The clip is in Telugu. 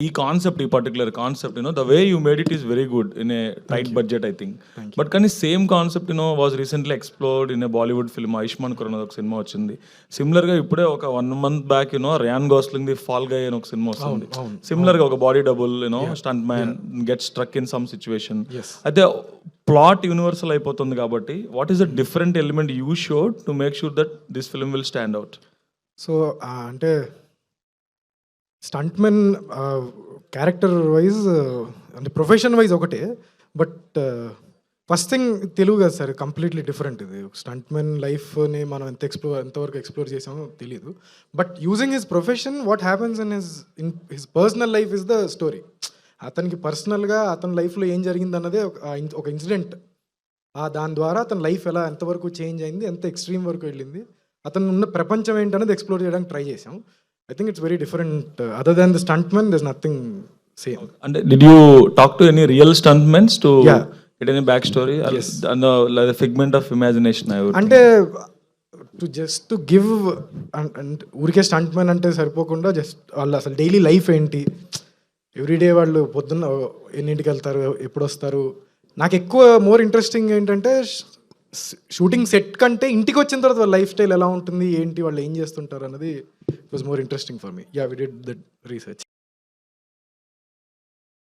ఈ కాన్సెప్ట్, ఈ particular concept the way you made it is very good in a tight budget I think. But కానీ same concept was recently explored in a Bollywood film. Ayushmann Khurrana ఒక సినిమా వచ్చింది సిమిలర్ గా. ఇప్పుడే ఒక 1 month back Ryan Gosling the fall guy అని ఒక సినిమా వస్తుంది. సిమిలర్ గా ఒక body double stuntman get struck in some situation. అయితే ప్లాట్ యూనివర్సల్ అయిపోతుంది కాబట్టి what is the different element you showed to make sure that this film will stand out? So అంటే స్టంట్మెన్ క్యారెక్టర్ వైజ్ అంటే ప్రొఫెషన్ వైజ్ ఒకటే, బట్ ఫస్ట్ థింగ్ తెలుగు కదా సార్, కంప్లీట్లీ డిఫరెంట్. ఇది స్టంట్మెన్ లైఫ్ని మనం ఎంతవరకు ఎక్స్ప్లోర్ చేసామో తెలియదు. But using his profession, what happens in his personal life is the story. అతనికి పర్సనల్గా అతని లైఫ్లో ఏం జరిగింది అన్నదే ఒక ఇన్సిడెంట్. దాని ద్వారా అతని లైఫ్ ఎంతవరకు చేంజ్ అయింది, ఎంత ఎక్స్ట్రీమ్ వరకు వెళ్ళింది, అతను ఉన్న ప్రపంచం ఏంటనేది ఎక్స్ప్లోర్ చేయడానికి ట్రై చేసాం. I think it's very different. Other than the stuntman, there's nothing same. And did you talk to any real stuntmen to get any backstory? Yes. And like a figment of imagination, I would అంటే to give and ఊరికే స్టంట్మెన్ అంటే సరిపోకుండా జస్ట్ వాళ్ళు అసలు డైలీ లైఫ్ ఏంటి, ఎవ్రీడే వాళ్ళు పొద్దున్న ఎన్నింటికి వెళ్తారు, ఎప్పుడు వస్తారు. నాకు ఎక్కువ మోర్ ఇంట్రెస్టింగ్ ఏంటంటే షూటింగ్ సెట్ కంటే ఇంటికి వచ్చిన తర్వాత వాళ్ళ లైఫ్ స్టైల్ ఎలా ఉంటుంది, ఏంటి, వాళ్ళు ఏం చేస్తుంటారు అన్నది was more interesting for me. We did that research.